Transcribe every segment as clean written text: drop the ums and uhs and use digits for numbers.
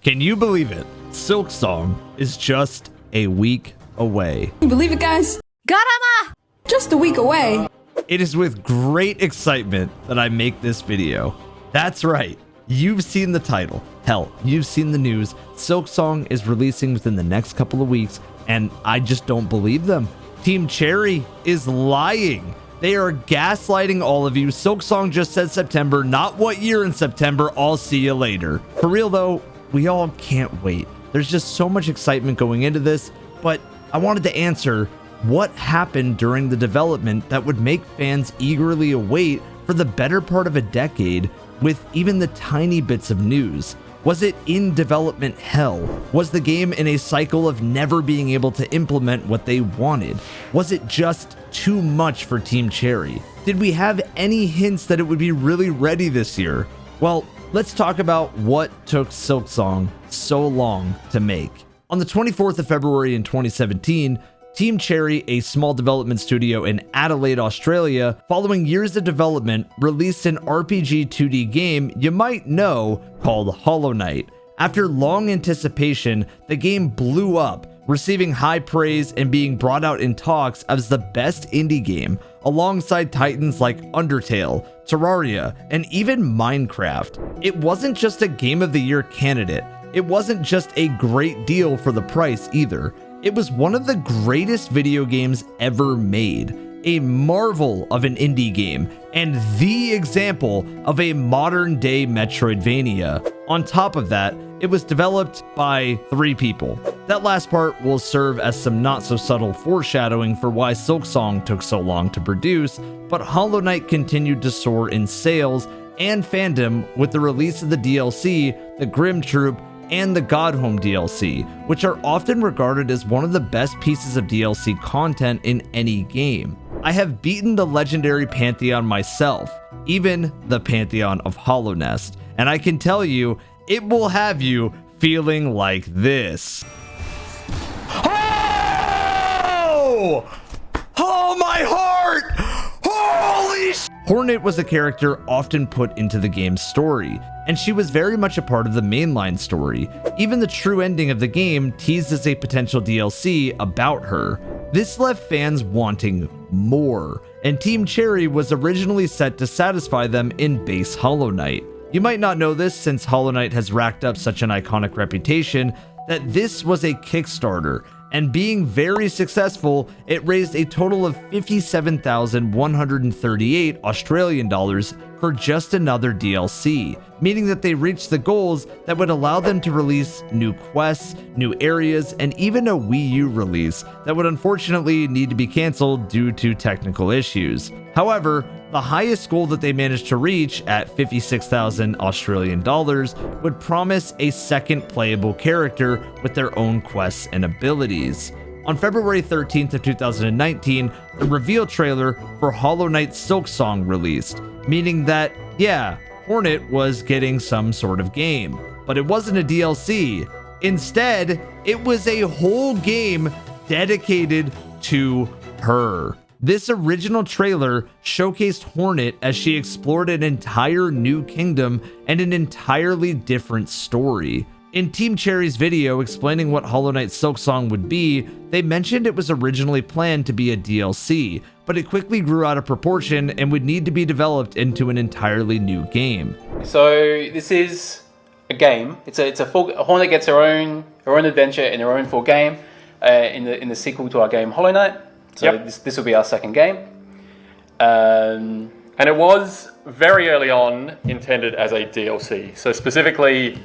Can you believe it? Silksong is just a week away. Can you believe it, guys? Garama! Just a week away. It is with great excitement that I make this video. That's right. You've seen the title. Hell, you've seen the news. Silksong is releasing within the next couple of weeks, and I just don't believe them. Team Cherry is lying. They are gaslighting all of you. Silksong just said September, not what year in September. I'll see you later. For real though, we all can't wait. There's just so much excitement going into this, but I wanted to answer what happened during the development that would make fans eagerly await for the better part of a decade with even the tiny bits of news. Was it in development hell? Was the game in a cycle of never being able to implement what they wanted? Was it just too much for Team Cherry? Did we have any hints that it would be really ready this year? Well, let's talk about what took Silksong so long to make. On the 24th of February in 2017, Team Cherry, a small development studio in Adelaide, Australia, following years of development, released an RPG 2D game you might know called Hollow Knight. After long anticipation, the game blew up, receiving high praise and being brought out in talks as the best indie game, alongside titans like Undertale, Terraria, and even Minecraft. It wasn't just a Game of the Year candidate. It wasn't just a great deal for the price either. It was one of the greatest video games ever made, a marvel of an indie game, and the example of a modern-day Metroidvania. On top of that, it was developed by 3 people. That last part will serve as some not-so-subtle foreshadowing for why Silksong took so long to produce, but Hollow Knight continued to soar in sales and fandom with the release of the DLC, the Grim Troop, and the Godhome DLC, which are often regarded as one of the best pieces of DLC content in any game. I have beaten the legendary Pantheon myself, even the Pantheon of Hollow Nest, and I can tell you, it will have you feeling like this. Oh! Oh, my heart! Holy sh! Hornet was a character often put into the game's story, and she was very much a part of the mainline story. Even the true ending of the game teases a potential DLC about her. This left fans wanting more, and Team Cherry was originally set to satisfy them in base Hollow Knight. You might not know this since Hollow Knight has racked up such an iconic reputation that this was a Kickstarter, and being very successful, it raised a total of 57,138 Australian dollars for just another DLC, meaning that they reached the goals that would allow them to release new quests, new areas, and even a Wii U release that would unfortunately need to be cancelled due to technical issues. However, the highest goal that they managed to reach at 56,000 Australian dollars would promise a second playable character with their own quests and abilities. On February 13th of 2019, the reveal trailer for Hollow Knight Silksong released, meaning that, yeah, Hornet was getting some sort of game, but it wasn't a DLC. Instead, it was a whole game dedicated to her. This original trailer showcased Hornet as she explored an entire new kingdom and an entirely different story. In Team Cherry's video explaining what Hollow Knight Silksong would be, they mentioned it was originally planned to be a DLC, but it quickly grew out of proportion and would need to be developed into an entirely new game. So this is a game. It's a full. Hornet gets her own adventure in her own full game in the sequel to our game Hollow Knight. So yep. This will be our second game. And it was very early on intended as a DLC. So specifically,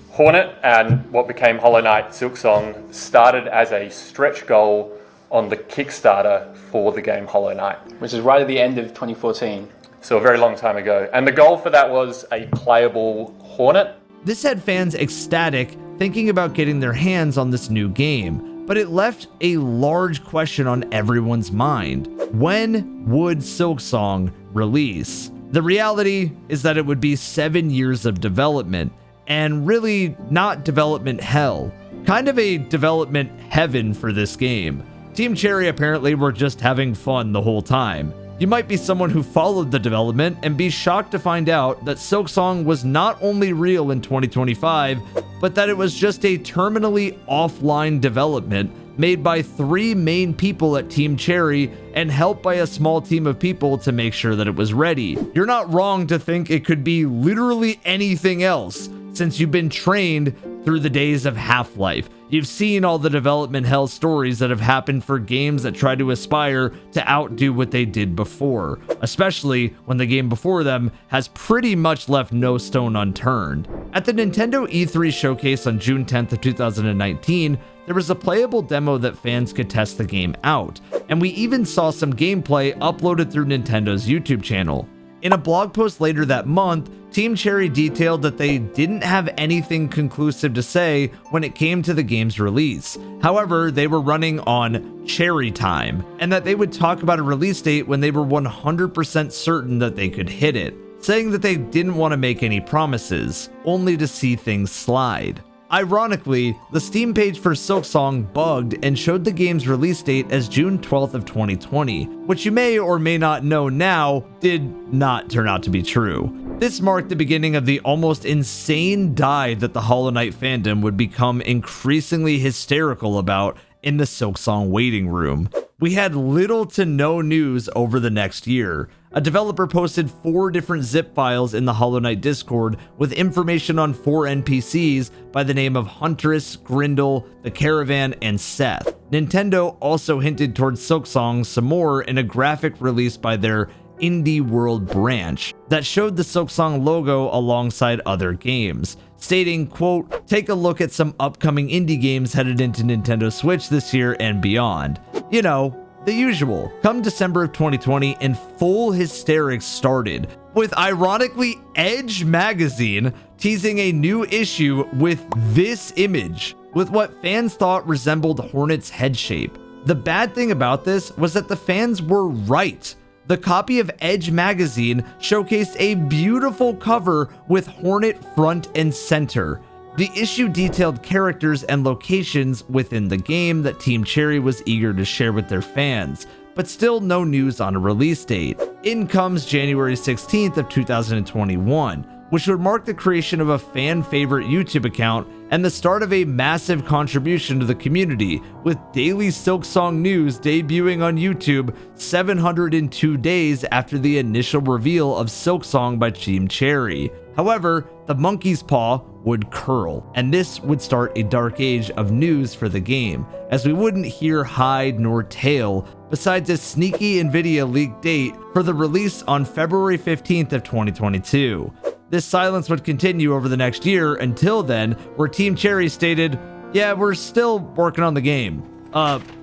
Hornet and what became Hollow Knight Silksong started as a stretch goal on the Kickstarter for the game Hollow Knight. Which is right at the end of 2014. So a very long time ago. And the goal for that was a playable Hornet. This had fans ecstatic, thinking about getting their hands on this new game. But it left a large question on everyone's mind. When would Silksong release? The reality is that it would be 7 years of development, and really not development hell. Kind of a development heaven for this game. Team Cherry apparently were just having fun the whole time. You might be someone who followed the development and be shocked to find out that Silksong was not only real in 2025, but that it was just a terminally offline development made by 3 main people at Team Cherry and helped by a small team of people to make sure that it was ready. You're not wrong to think it could be literally anything else, since you've been trained through the days of Half-Life. You've seen all the development hell stories that have happened for games that try to aspire to outdo what they did before, especially when the game before them has pretty much left no stone unturned. At the Nintendo E3 showcase on June 10th of 2019, there was a playable demo that fans could test the game out, and we even saw some gameplay uploaded through Nintendo's YouTube channel. In a blog post later that month, Team Cherry detailed that they didn't have anything conclusive to say when it came to the game's release. However, they were running on cherry time, and that they would talk about a release date when they were 100% certain that they could hit it, saying that they didn't want to make any promises, only to see things slide. Ironically, the Steam page for Silksong bugged and showed the game's release date as June 12th of 2020, which you may or may not know now did not turn out to be true. This marked the beginning of the almost insane dive that the Hollow Knight fandom would become increasingly hysterical about in the Silksong waiting room. We had little to no news over the next year. A developer posted 4 different zip files in the Hollow Knight Discord with information on 4 NPCs by the name of Huntress, Grindel, the Caravan, and Seth. Nintendo also hinted towards Silksong some more in a graphic released by their Indie World branch that showed the Silksong logo alongside other games, stating, quote, "Take a look at some upcoming indie games headed into Nintendo Switch this year and beyond." You know, the usual. Come December of 2020, and full hysterics started, with ironically Edge magazine teasing a new issue with this image, with what fans thought resembled Hornet's head shape. The bad thing about this was that the fans were right. The copy of Edge magazine showcased a beautiful cover with Hornet front and center. The issue detailed characters and locations within the game that Team Cherry was eager to share with their fans, but still no news on a release date. In comes January 16th of 2021, which would mark the creation of a fan favorite YouTube account and the start of a massive contribution to the community, with daily Silksong news debuting on YouTube 702 days after the initial reveal of Silksong by Team Cherry. However, the monkey's paw would curl, and this would start a dark age of news for the game, as we wouldn't hear hide nor tail, besides a sneaky Nvidia leaked date for the release on February 15th of 2022. This silence would continue over the next year until then, where Team Cherry stated, "Yeah, we're still working on the game."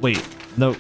Wait, no.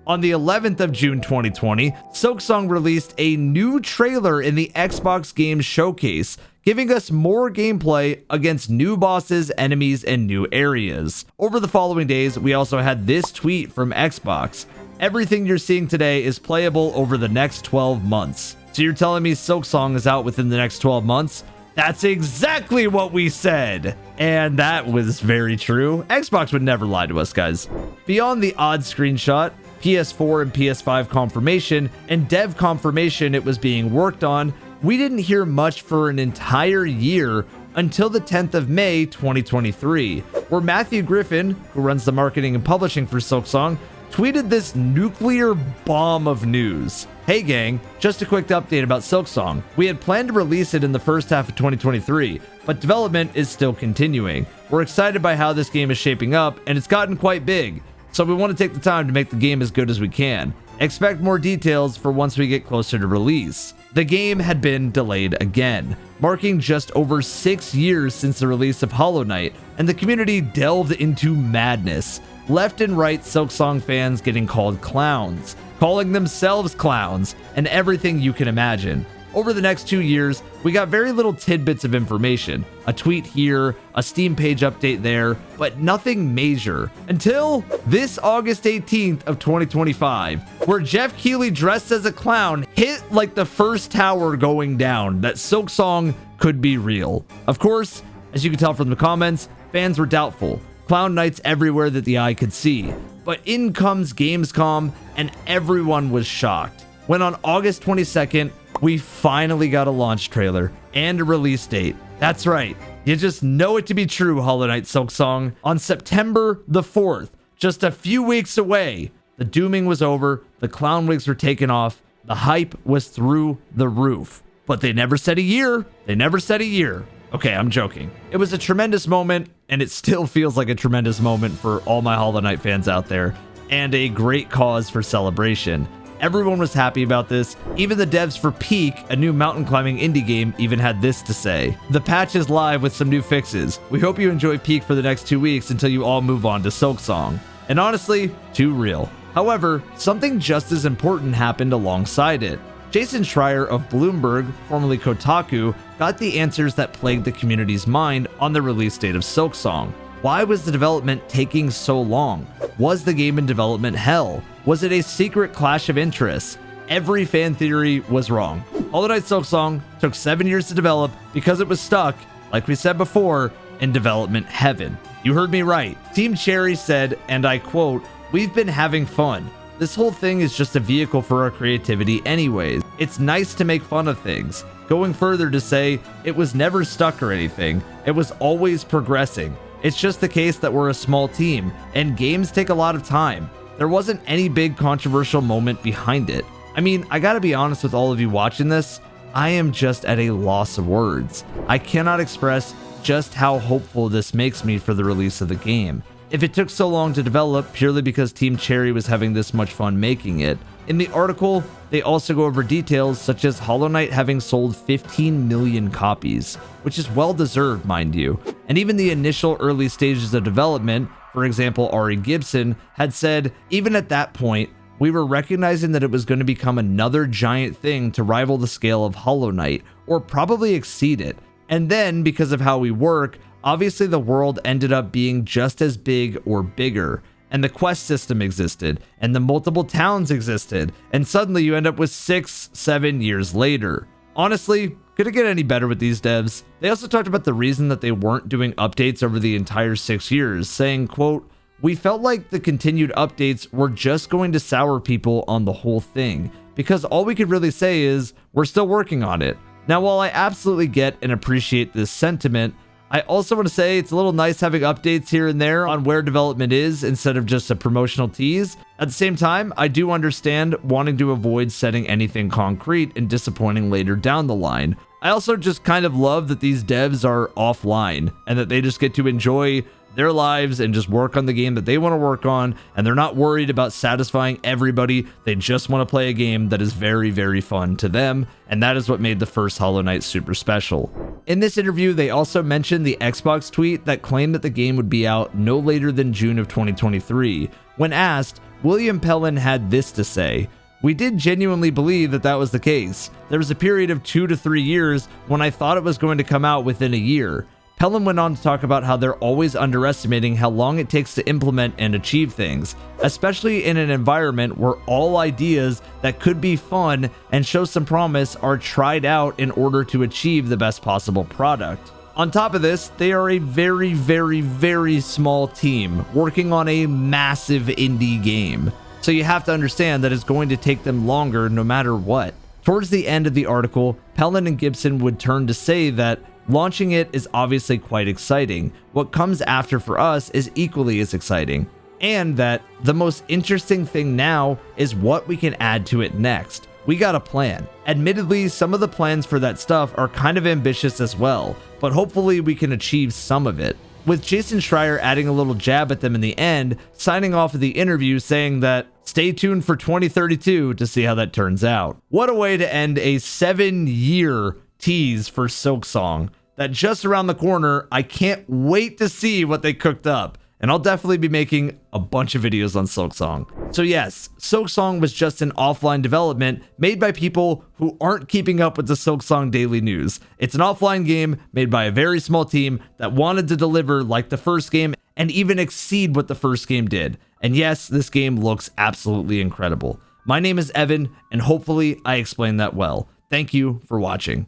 On the 11th of June 2020, Silksong released a new trailer in the Xbox Games Showcase, giving us more gameplay against new bosses, enemies, and new areas. Over the following days, we also had this tweet from Xbox: "Everything you're seeing today is playable over the next 12 months. So you're telling me Silksong is out within the next 12 months? That's exactly what we said." And that was very true. Xbox would never lie to us, guys. Beyond the odd screenshot, PS4 and PS5 confirmation, and dev confirmation it was being worked on, we didn't hear much for an entire year until the 10th of May 2023, where Matthew Griffin, who runs the marketing and publishing for Silksong, tweeted this nuclear bomb of news. "Hey gang, just a quick update about Silksong. We had planned to release it in the first half of 2023, but development is still continuing. We're excited by how this game is shaping up, and it's gotten quite big, so we want to take the time to make the game as good as we can. Expect more details for once we get closer to release." The game had been delayed again, marking just over 6 years since the release of Hollow Knight, and the community delved into madness. Left and right Silksong fans getting called clowns, calling themselves clowns, and everything you can imagine. Over the next 2 years, we got very little tidbits of information, a tweet here, a Steam page update there, but nothing major, until this August 18th of 2025, where Jeff Keighley dressed as a clown hit like the first tower going down that Silksong could be real. Of course, as you can tell from the comments, fans were doubtful. Clown Knights everywhere that the eye could see. But in comes Gamescom, and everyone was shocked when on August 22nd, we finally got a launch trailer and a release date. That's right. You just know it to be true, Hollow Knight Silksong. On September the 4th, just a few weeks away, the dooming was over, the clown wigs were taken off, the hype was through the roof. But they never said a year. They never said a year. Okay, I'm joking. It was a tremendous moment, and it still feels like a tremendous moment for all my Hollow Knight fans out there, and a great cause for celebration. Everyone was happy about this. Even the devs for Peak, a new mountain climbing indie game, even had this to say. The patch is live with some new fixes. We hope you enjoy Peak for the next 2 weeks until you all move on to Silksong. And honestly, too real. However, something just as important happened alongside it. Jason Schreier of Bloomberg, formerly Kotaku, got the answers that plagued the community's mind on the release date of Silksong. Why was the development taking so long? Was the game in development hell? Was it a secret clash of interests? Every fan theory was wrong. Hollow Knight Silksong took 7 years to develop because it was stuck, like we said before, in development heaven. You heard me right. Team Cherry said, and I quote, "We've been having fun. This whole thing is just a vehicle for our creativity anyways. It's nice to make fun of things." Going further to say, it was never stuck or anything. It was always progressing. It's just the case that we're a small team, and games take a lot of time. There wasn't any big controversial moment behind it. I mean, I gotta be honest with all of you watching this, I am just at a loss of words. I cannot express just how hopeful this makes me for the release of the game. If it took so long to develop purely because Team Cherry was having this much fun making it. In the article, they also go over details such as Hollow Knight having sold 15 million copies, which is well deserved, mind you. And even the initial early stages of development, for example, Ari Gibson, had said, even at that point, we were recognizing that it was going to become another giant thing to rival the scale of Hollow Knight, or probably exceed it. And then, because of how we work, obviously the world ended up being just as big or bigger. And the quest system existed, and the multiple towns existed, and suddenly you end up with 6-7 years later. Honestly, could it get any better with these devs? They also talked about the reason that they weren't doing updates over the entire 6 years, saying, quote, "We felt like the continued updates were just going to sour people on the whole thing, because all we could really say is, we're still working on it." Now, while I absolutely get and appreciate this sentiment, I also want to say it's a little nice having updates here and there on where development is instead of just a promotional tease. At the same time, I do understand wanting to avoid setting anything concrete and disappointing later down the line. I also just kind of love that these devs are offline and that they just get to enjoy their lives and just work on the game that they want to work on, and they're not worried about satisfying everybody. They just want to play a game that is very, very fun to them, and that is what made the first Hollow Knight super special. In this interview, they also mentioned the Xbox tweet that claimed that the game would be out no later than June of 2023. When asked, William Pellin had this to say: "We did genuinely believe that that was the case. There was a period of 2 to 3 years when I thought it was going to come out within a year." Pellin went on to talk about how they're always underestimating how long it takes to implement and achieve things, especially in an environment where all ideas that could be fun and show some promise are tried out in order to achieve the best possible product. On top of this, they are a very, very, very small team working on a massive indie game. So you have to understand that it's going to take them longer no matter what. Towards the end of the article, Pellin and Gibson would turn to say that launching it is obviously quite exciting. What comes after for us is equally as exciting. And that the most interesting thing now is what we can add to it next. We got a plan. Admittedly, some of the plans for that stuff are kind of ambitious as well, but hopefully we can achieve some of it. With Jason Schreier adding a little jab at them in the end, signing off of the interview saying that stay tuned for 2032 to see how that turns out. What a way to end a 7-year tease for Silksong. That just around the corner, I can't wait to see what they cooked up. And I'll definitely be making a bunch of videos on Silksong. So yes, Silksong was just an offline development made by people who aren't keeping up with the Silksong daily news. It's an offline game made by a very small team that wanted to deliver like the first game and even exceed what the first game did. And yes, this game looks absolutely incredible. My name is Evan, and hopefully I explained that well. Thank you for watching.